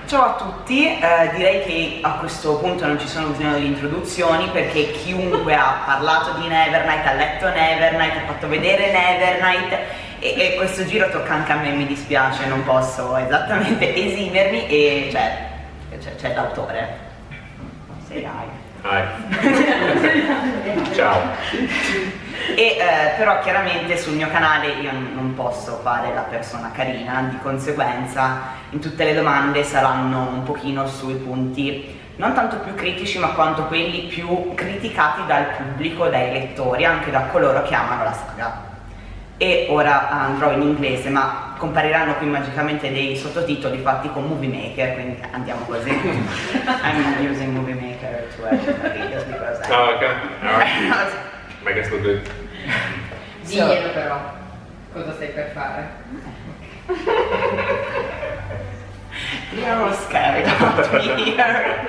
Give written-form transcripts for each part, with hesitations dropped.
Ciao a tutti, direi che a questo punto non ci sono bisogno di introduzioni perché chiunque ha parlato di Nevernight, ha letto Nevernight, ha fatto vedere Nevernight e questo giro tocca anche a me, mi dispiace, non posso esattamente esimermi e c'è l'autore. Say hi. Hi. Ciao. E però chiaramente sul mio canale io non posso fare la persona carina, di conseguenza in tutte le domande saranno un pochino sui punti non tanto più critici ma quanto quelli più criticati dal pubblico, dai lettori, anche da coloro che amano la saga. E ora andrò in inglese, ma compariranno qui magicamente dei sottotitoli fatti con Movie Maker, quindi andiamo così. I'm using Movie Maker to edit my videos because Oh, okay. Alright. I guess we're good. Diglielo però, cosa stai per fare? You're scared about me here.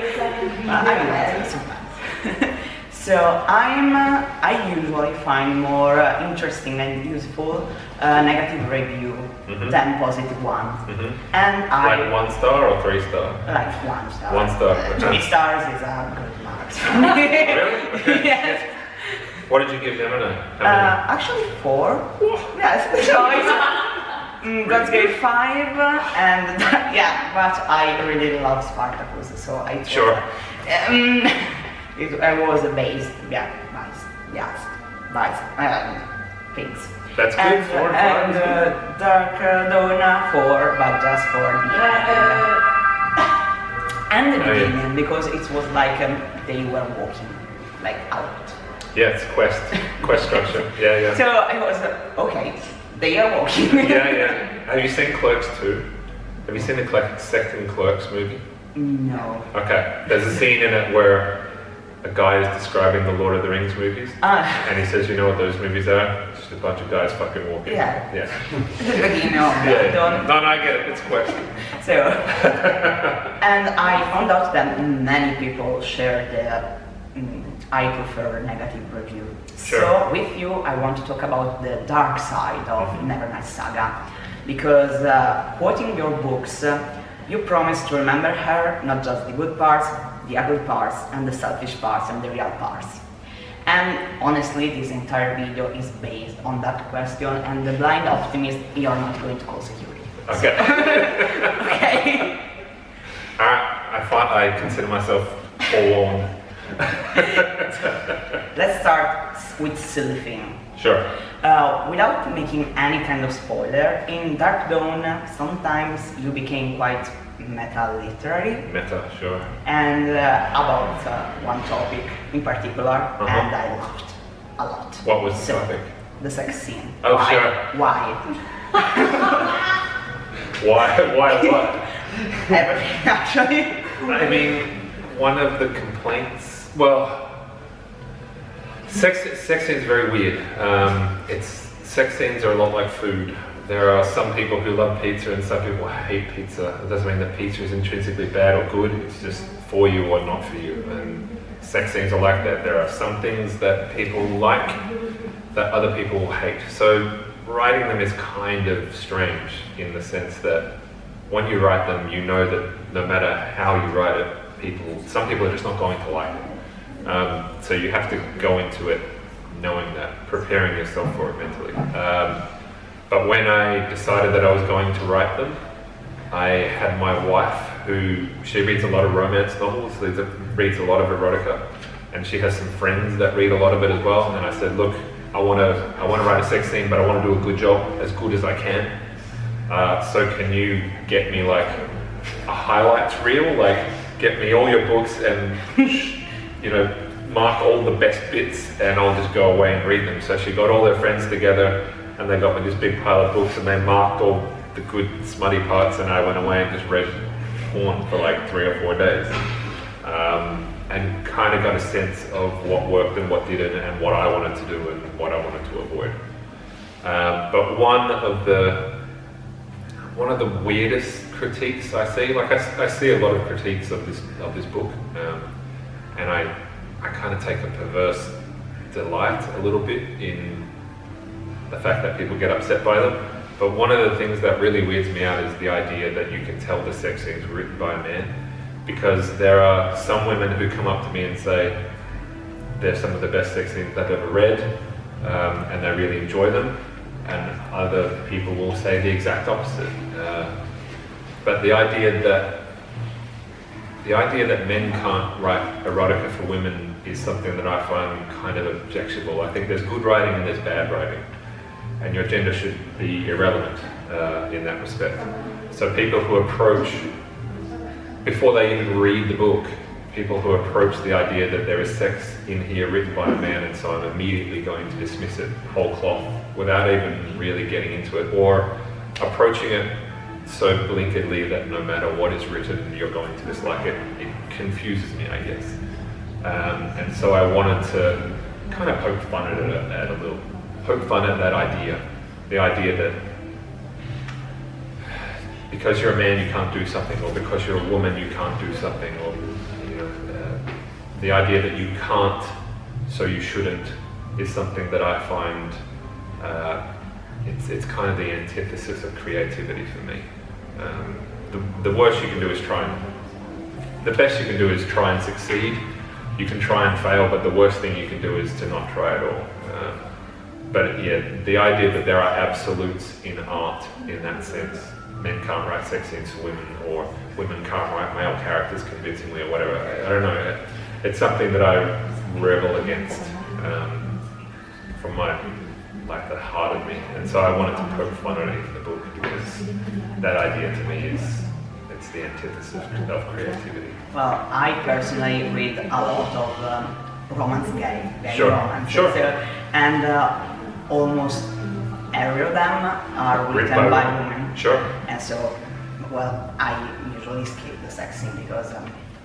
I'm ready sometimes. So I usually find more interesting and useful negative review than positive one. And Like 1 star or 3 star? Like 1 star. 1 star. 3 stars is a good mark. Really? Okay. Yes. What did you give Nevernight? Actually 4. Yes. So it's God's gave 5 and yeah, but I really love Spartacus, so I Sure. I was based, things. That's good. And, 4 and and 5. Dark Dawn 4, but just for the and the beginning, because it was like they were walking like out. Yeah, it's quest structure. Yeah. So I was okay. They are walking. Yeah. Have you seen Clerks 2? Have you seen the second Clerks movie? No. Okay. There's a scene in it where a guy is describing the Lord of the Rings movies, and he says, "You know what those movies are? Just a bunch of guys fucking walking." Yeah. Yeah. Yeah. No, I get it. It's quest. So, and I found out that many people share the I prefer negative review. Sure. So with you, I want to talk about the dark side of Nevernight saga, because quoting your books, you promise to remember her, not just the good parts, the ugly parts, and the selfish parts, and the real parts. And honestly, this entire video is based on that question, and the blind optimist, you're not going to call security. Okay. Okay. I consider myself forlorn. Let's start with silly thing. Sure. Without making any kind of spoiler, in Dark Dawn, sometimes you became quite meta-literary. Meta, sure. And about one topic in particular, and I laughed a lot. What was the topic? The sex scene. Oh, Why? sure. Why? Why what? Everything, actually. I mean, one of the complaints, well, sex scenes are very weird. Sex scenes are a lot like food. There are some people who love pizza and some people hate pizza. It doesn't mean that pizza is intrinsically bad or good, it's just for you or not for you. And sex scenes are like that. There are some things that people like that other people hate. So writing them is kind of strange in the sense that when you write them, you know that no matter how you write it, some people are just not going to like it. So you have to go into it knowing that, preparing yourself for it mentally. But when I decided that I was going to write them, I had my wife, she reads a lot of romance novels, reads a lot of erotica, and she has some friends that read a lot of it as well. And I said, look, I want to write a sex scene, but I want to do a good job, as good as I can. So can you get me like a highlights reel, like get me all your books and mark all the best bits, and I'll just go away and read them. So she got all her friends together, and they got me this big pile of books, and they marked all the good smutty parts, and I went away and just read porn for like 3 or 4 days, and kind of got a sense of what worked and what didn't, and what I wanted to do and what I wanted to avoid. But one of the weirdest critiques I see, like I see a lot of critiques of this book, and I kind of take a perverse delight a little bit in the fact that people get upset by them. But one of the things that really weirds me out is the idea that you can tell the sex scenes were written by a man, because there are some women who come up to me and say they're some of the best sex scenes they've ever read, and they really enjoy them, and other people will say the exact opposite. But the idea that men can't write erotica for women is something that I find kind of objectionable. I think there's good writing and there's bad writing, and your gender should be irrelevant in that respect. So people who approach, before they even read the book, people who approach the idea that there is sex in here written by a man, and so I'm immediately going to dismiss it whole cloth without even really getting into it, or approaching it so blinkedly that no matter what is written, you're going to dislike it. It confuses me, I guess. And so I wanted to kind of poke fun at that idea. The idea that because you're a man you can't do something, or because you're a woman you can't do something, or the idea that you can't, so you shouldn't, is something that I find it's kind of the antithesis of creativity for me. The worst you can do is try and, the best you can do is try and succeed. You can try and fail, but the worst thing you can do is to not try at all. But yeah, the idea that there are absolutes in art in that sense. Men can't write sex scenes for women, or women can't write male characters convincingly, or whatever. I don't know. It's something that I rebel against from the heart of me, and so I wanted to poke fun at it in the book, because that idea to me it's the antithesis of creativity. Well, I personally read a lot of romance gay romances, Sure. And almost every of them are written by women. Sure. And so, well, I usually skip the sex scene because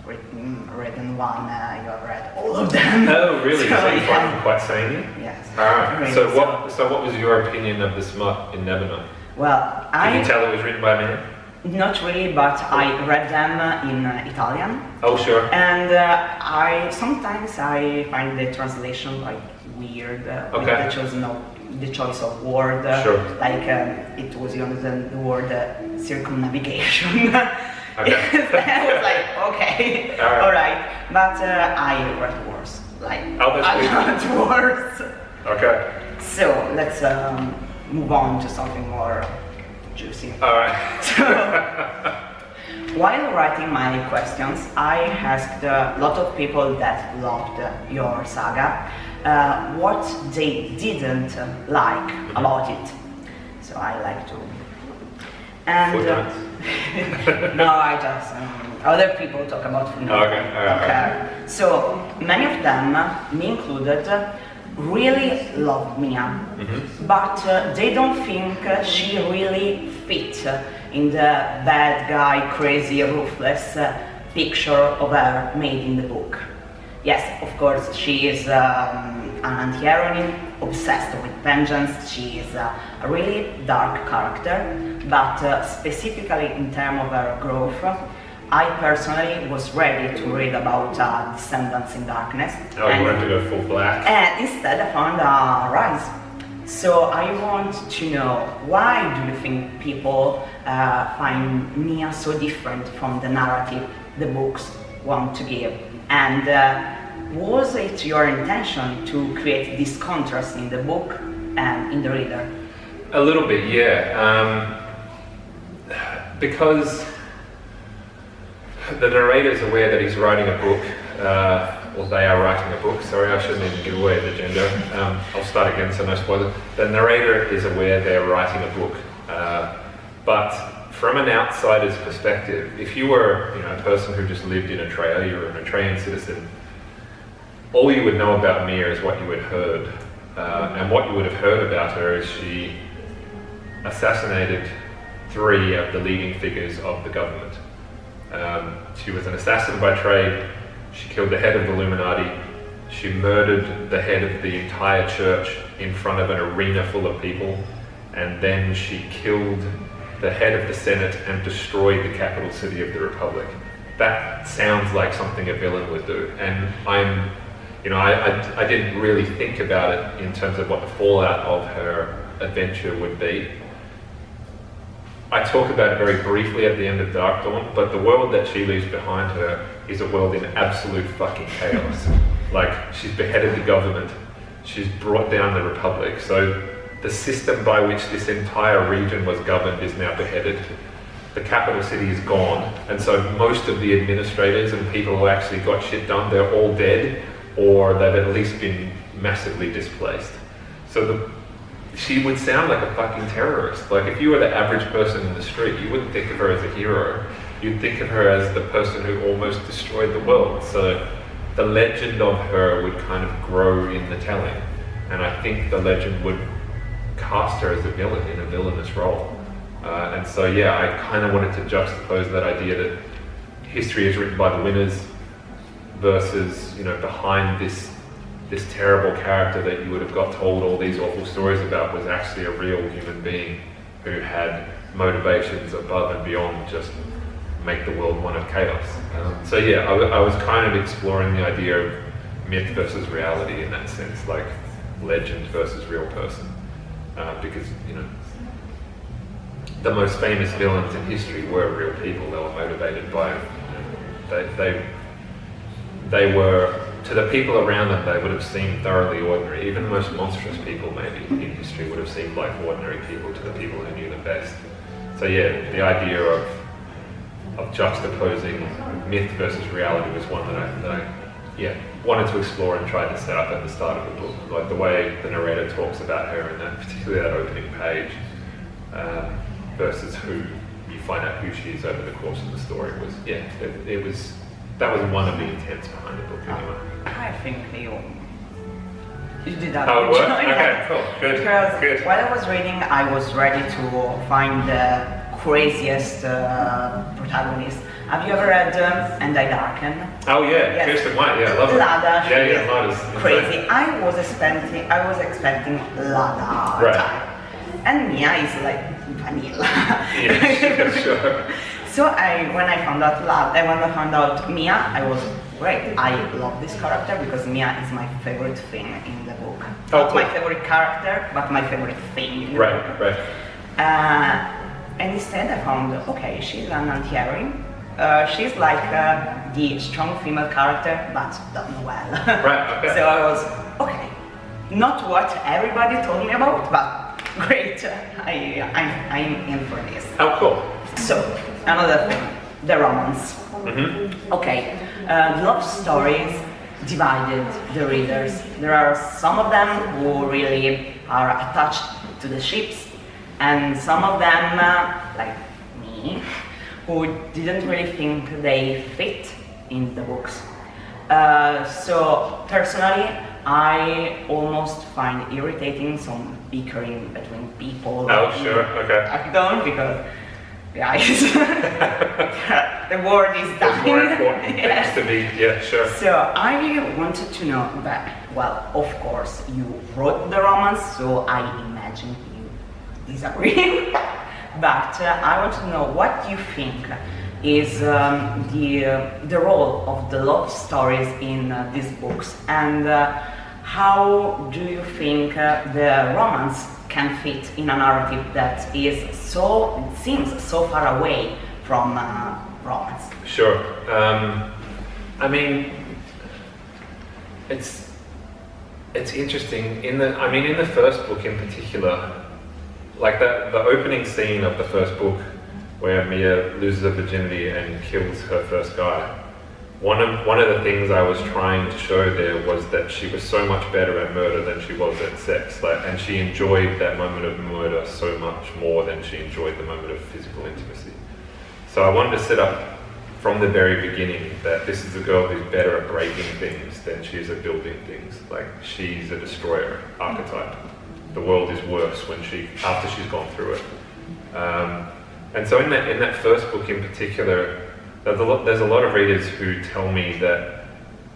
written one, you have read all of them. Oh, really? So you find them quite samey? Yes. Alright. Really, So what was your opinion of the smut in Nevernight? Well, Can you tell it was written by a man? Not really, but I read them in Italian. Oh, sure. And sometimes I find the translation like weird, with the choice of word. Sure. Like it was using the word circumnavigation. Okay. I was like, okay, all right. But I read worse. Like, that's I read worse. Okay. So let's move on to something more juicy. Alright. So, while writing my questions, I asked a lot of people that loved your saga what they didn't like about it. So I like to. And no, I just other people talk about footnotes. Okay, alright. So many of them, me included, really love Mia, but they don't think she really fit in the bad guy, crazy, ruthless picture of her made in the book. Yes, of course, she is an anti-heroine, obsessed with vengeance. She is a really dark character, but specifically in terms of her growth, I personally was ready to read about Descendants in Darkness. Oh, you wanted to go full black? And instead I found a Rise. So I want to know, why do you think people find Mia so different from the narrative the books want to give? And was it your intention to create this contrast in the book and in the reader? A little bit, yeah. Because the narrator is aware that he's writing a book, or they are writing a book. Sorry, I shouldn't even give away the gender. I'll start again, so no spoiler. The narrator is aware they're writing a book, but from an outsider's perspective, if you were a person who just lived in Australia, you were an Australian citizen, all you would know about Mia is what you had heard. And what you would have heard about her is she assassinated 3 of the leading figures of the government. She was an assassin by trade. She killed the head of the Illuminati. She murdered the head of the entire church in front of an arena full of people. And then she killed the head of the Senate and destroyed the capital city of the Republic. That sounds like something a villain would do. And I didn't really think about it in terms of what the fallout of her adventure would be. I talk about it very briefly at the end of Dark Dawn, but the world that she leaves behind her is a world in absolute fucking chaos. Like, she's beheaded the government, she's brought down the Republic, so the system by which this entire region was governed is now beheaded. The capital city is gone, and so most of the administrators and people who actually got shit done, they're all dead, or they've at least been massively displaced. So she would sound like a fucking terrorist. Like, if you were the average person in the street, you wouldn't think of her as a hero. You'd think of her as the person who almost destroyed the world. So the legend of her would kind of grow in the telling. And I think the legend would cast her as a villain in a villainous role. And so, yeah, I kind of wanted to juxtapose that idea that history is written by the winners versus, you know, behind this terrible character that you would have got told all these awful stories about was actually a real human being who had motivations above and beyond just make the world one of chaos. So yeah, I was kind of exploring the idea of myth versus reality in that sense, like legend versus real person, because, you know, the most famous villains in history were real people. They were motivated by, you know, they were, to the people around them, they would have seemed thoroughly ordinary. Even the most monstrous people maybe in history would have seemed like ordinary people to the people who knew them best. So yeah, the idea of juxtaposing myth versus reality was one that I wanted to explore and tried to set up at the start of the book. Like the way the narrator talks about her in that, particularly that opening page, versus who you find out who she is over the course of the story was, that was one of the intents behind the book anyway. I think you did that. How it worked? Okay, cool, good. Because good. while I was reading, I was ready to find the craziest protagonist. Have you ever read And I Darken? Oh yeah, Yes. Kirsten White, yeah, I love her. Lada, Yeah, Lada's crazy. insane. I was expecting Lada Right. type, and Mia is like vanilla. Yeah, sure. So when I found out Mia, I was great. I love this character because Mia is my favorite thing in the book. Oh, Not cool. my favorite character, but my favorite thing in the book. Right. And instead I found, okay, she's an anti-hero. She's like the strong female character, but done well. Right, okay. So I was, okay, not what everybody told me about, but great, I'm in for this. Oh, cool. So, another thing, the romance. Mm-hmm. Okay, love stories divided the readers. There are some of them who really are attached to the ships, and some of them, like me, who didn't really think they fit in the books. So personally, I almost find irritating some bickering between people. Oh, sure, okay. I don't, because guys, the world is dying. There's more important Yes. things to be, yeah, sure. So I wanted to know that, well, of course, you wrote the romance, so I imagine you disagree. But I want to know what you think is the role of the love stories in these books, and how do you think the romance can fit in a narrative that is it seems so far away from romance? Sure. I mean, it's interesting. In the first book in particular, like the opening scene of the first book, where Mia loses her virginity and kills her first guy. One of the things I was trying to show there was that she was so much better at murder than she was at sex, and she enjoyed that moment of murder so much more than she enjoyed the moment of physical intimacy. So I wanted to set up from the very beginning that this is a girl who's better at breaking things than she is at building things. Like, she's a destroyer archetype. The world is worse after she's gone through it. And so in that first book in particular, there's a lot of readers who tell me that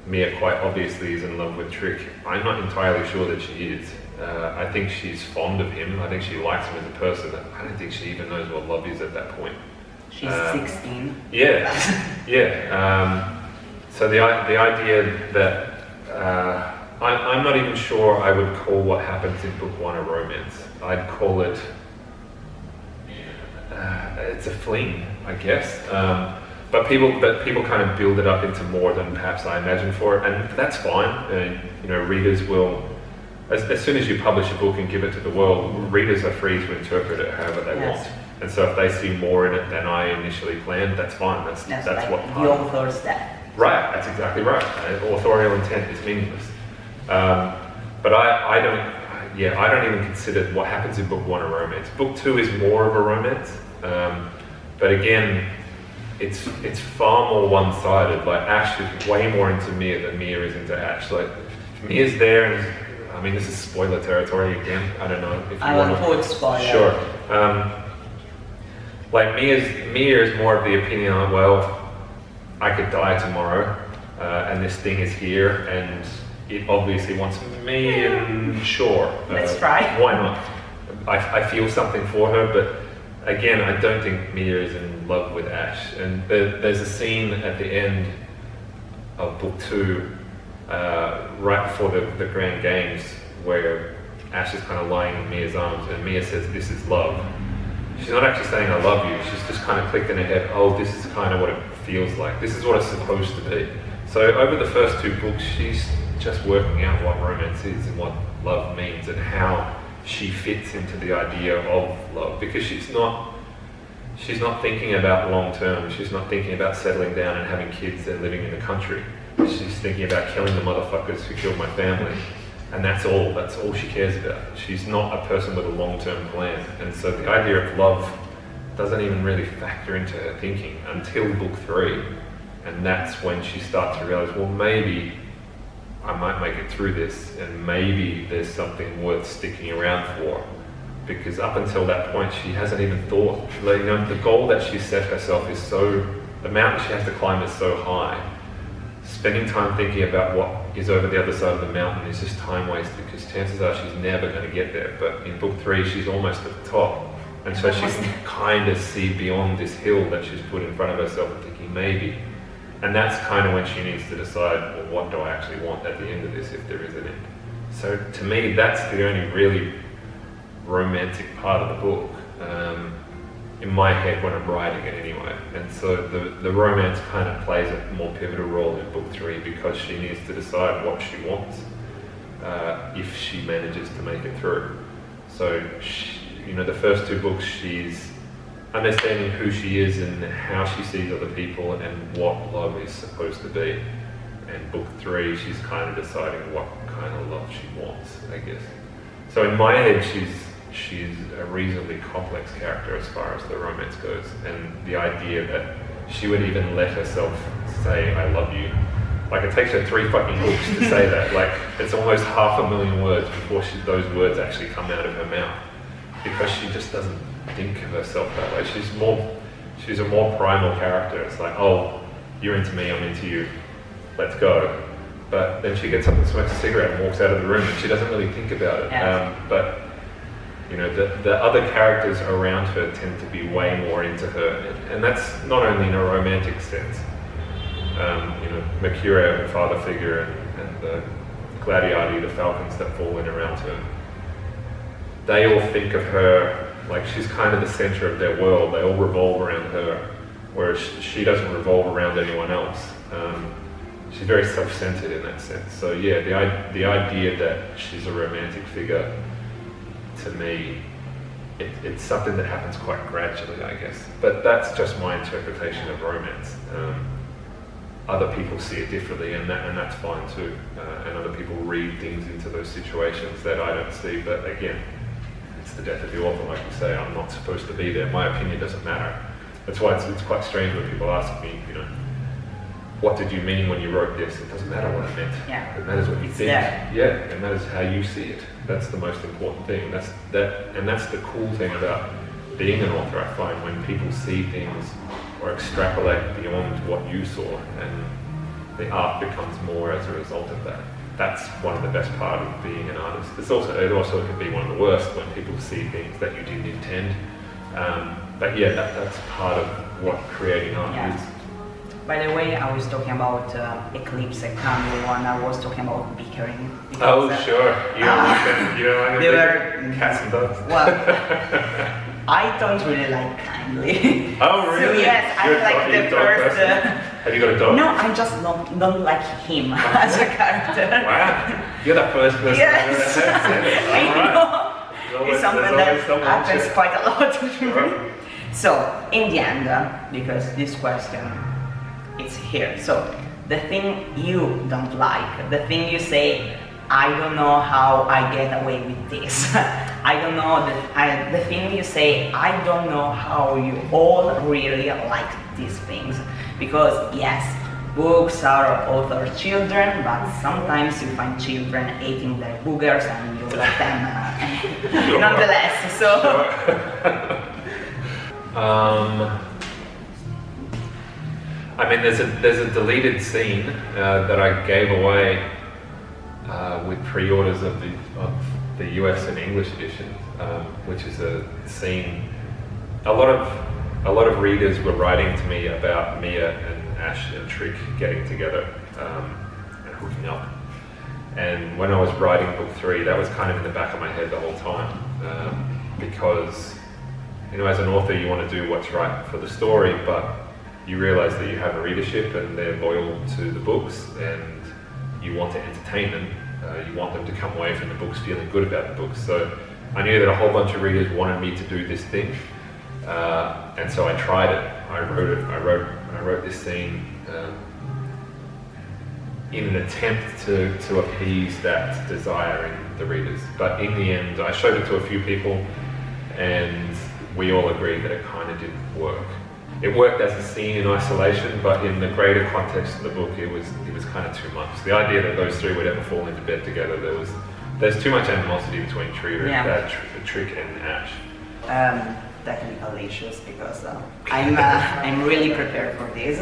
Mia quite obviously is in love with Trick. I'm not entirely sure that she is. I think she's fond of him. I think she likes him as a person. I don't think she even knows what love is at that point. She's 16. Yeah, yeah. So the idea that I'm not even sure I would call what happens in book one a romance. I'd call it it's a fling, I guess. But people kind of build it up into more than perhaps I imagined for it, and that's fine. Readers will, as soon as you publish a book and give it to the world, readers are free to interpret it however they want. And so if they see more in it than I initially planned, that's fine. That's like what the author's step. Right, that's exactly right. Authorial intent is meaningless. But I don't even consider what happens in book 1 a romance. Book 2 is more of a romance, but again, it's far more one-sided. Like Ash is way more into Mia than Mia is into Ash. Like Mia's there, and I mean, this is spoiler territory again. I don't know if you want to. Avoid spoiler. Sure. Like Mia is more of the opinion of, well, I could die tomorrow, and this thing is here, and it obviously wants me, and sure. Let's try. Why not? I feel something for her, but again, I don't think Mia is in love with Ash. And there's a scene at the end of book 2, right before the Grand Games, where Ash is kind of lying in Mia's arms, and Mia says, "This is love." She's not actually saying "I love you." She's just kind of clicked in her head, "Oh, this is kind of what it feels like. This is what it's supposed to be." So over the first 2 books, she's just working out what romance is and what love means and how she fits into the idea of love, because she's not thinking about long term. She's not thinking about settling down and having kids and living in the country. She's thinking about killing the motherfuckers who killed my family, and that's all she cares about. She's not a person with a long-term plan, and so the idea of love doesn't even really factor into her thinking until book 3, and that's when she starts to realize, well, maybe I might make it through this, and maybe there's something worth sticking around for, because up until that point she hasn't even thought. Like, the goal that she set herself is the mountain she has to climb is so high. Spending time thinking about what is over the other side of the mountain is just time wasted, because chances are she's never going to get there. But in book 3 she's almost at the top, and so she can kind of see beyond this hill that she's put in front of herself and thinking maybe. And that's kind of when she needs to decide, well, what do I actually want at the end of this, if there is an end. So to me, that's the only really romantic part of the book, in my head when I'm writing it anyway. And so the romance kind of plays a more pivotal role in book 3, because she needs to decide what she wants, if she manages to make it through. So the first 2 books, she's understanding who she is and how she sees other people and what love is supposed to be. And book 3, she's kind of deciding what kind of love she wants, I guess. So in my head, she's a reasonably complex character as far as the romance goes, and the idea that she would even let herself say "I love you," like it takes her 3 fucking books to say that. Like it's almost 500,000 words before those words actually come out of her mouth, because she just doesn't think of herself that way. She's a more primal character. It's like, oh, you're into me, I'm into you, let's go. But then she gets up and smokes a cigarette and walks out of the room, and she doesn't really think about it. But the other characters around her tend to be way more into her, and that's not only in a romantic sense. Mercurio, her father figure, and the Gladiati, the falcons that fall in around her, they all think of her like she's kind of the center of their world. They all revolve around her, whereas she doesn't revolve around anyone else. She's very self-centered in that sense. So yeah, the idea that she's a romantic figure, to me, it's something that happens quite gradually, I guess. But that's just my interpretation of romance. Other people see it differently, and that's fine too. And other people read things into those situations that I don't see. But again, it's the death of the author, like you say. I'm not supposed to be there. My opinion doesn't matter. That's why it's quite strange when people ask me, what did you mean when you wrote this? It doesn't matter what I meant. Yeah. It matters what you think. Yeah, it matters how you see it. That's the most important thing. That's the cool thing about being an author, I find, when people see things or extrapolate beyond what you saw, and the art becomes more as a result of that. That's one of the best parts of being an artist. It also can be one of the worst when people see things that you didn't intend. But yeah, that's part of what creating art is. By the way, I was talking about eclipse and candle one. I was talking about bickering. Oh, sure. You don't like they were cats and dogs. Well, I don't really like kindly. Oh, really? So yes, I like the first. Have you got a dog? No, I just don't like him as a character. Wow, you're the first person Yes. I've ever said. I know. It's something that someone happens to- quite a lot to me. Right. So, in the end, because this question, it's here. So, the thing you don't like, the thing you say, I don't know how I get away with this. I don't know, the thing you say, I don't know how you all really like these things. Because, yes, books are author children, but sometimes you find children eating their boogers and you let them nonetheless. So. I mean, there's a deleted scene that I gave away with pre-orders of the US and English edition, which is a scene. A lot of readers were writing to me about Mia and Ash and Trick getting together and hooking up. And when I was writing book 3, that was kind of in the back of my head the whole time, because, you know, as an author, you want to do what's right for the story, but you realize that you have a readership and they're loyal to the books, and you want to entertain them. You want them to come away from the books feeling good about the books. So I knew that a whole bunch of readers wanted me to do this thing, and so I tried it. I wrote this scene in an attempt to appease that desire in the readers. But in the end, I showed it to a few people, and we all agreed that it kind of didn't work. It worked as a scene in isolation, but in the greater context of the book, it was kind of too much. The idea that those three would ever fall into bed together, there's too much animosity between Trick and Ash. Technical issues, because I'm really prepared for this.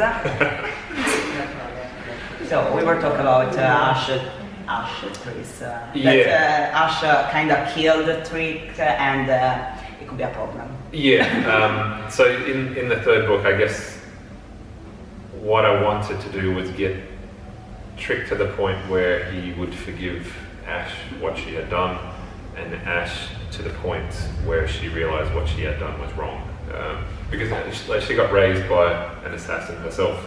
So we were talking about Ash, Chris. Ash kind of killed Trick, and it could be a problem. Yeah. So in the third book, I guess what I wanted to do was get Trick to the point where he would forgive Ash what she had done, and Ash to the point where she realized what she had done was wrong. Because she got raised by an assassin herself,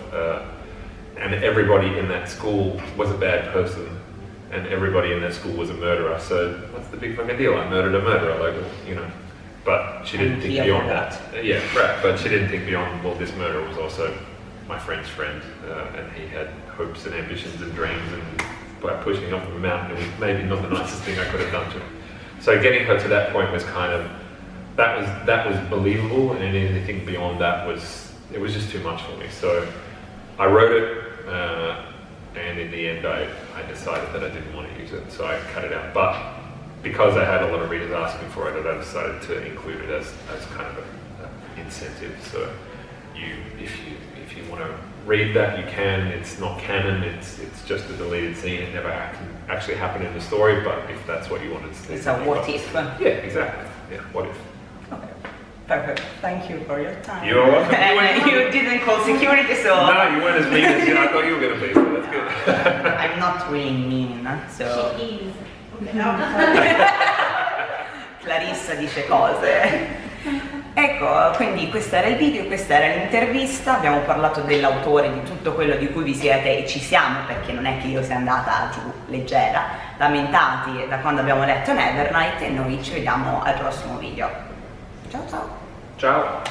and everybody in that school was a bad person, and everybody in that school was a murderer. So what's the big fucking deal? I murdered a murderer, like, you know. But she didn't think beyond that. Yeah, right. But she didn't think beyond, well, this murderer was also my friend's friend, and he had hopes and ambitions and dreams, and by pushing off the mountain, it was maybe not the nicest thing I could have done to him. So getting her to that point was kind of, that was believable, and anything beyond that was just too much for me. So I wrote it, and in the end I decided that I didn't want to use it, so I cut it out. But because I had a lot of readers asking for it, I decided to include it as kind of an incentive. So if you want to read that, you can. It's not canon, it's just a deleted scene. It never actually happened in the story, but if that's what you wanted to do. It's a what if. Yeah, exactly. Yeah, what if. Okay, perfect. Thank you for your time. You're welcome. And you didn't call security, so... No, you weren't as mean as I thought you were going to be, so that's good. I'm not really mean, so... She is. Clarissa dice cose. Ecco, quindi questo era il video, questa era l'intervista, abbiamo parlato dell'autore, di tutto quello di cui vi siete, e ci siamo, perché non è che io sia andata giù leggera, lamentati da quando abbiamo letto Nevernight, e noi ci vediamo al prossimo video. Ciao ciao! Ciao!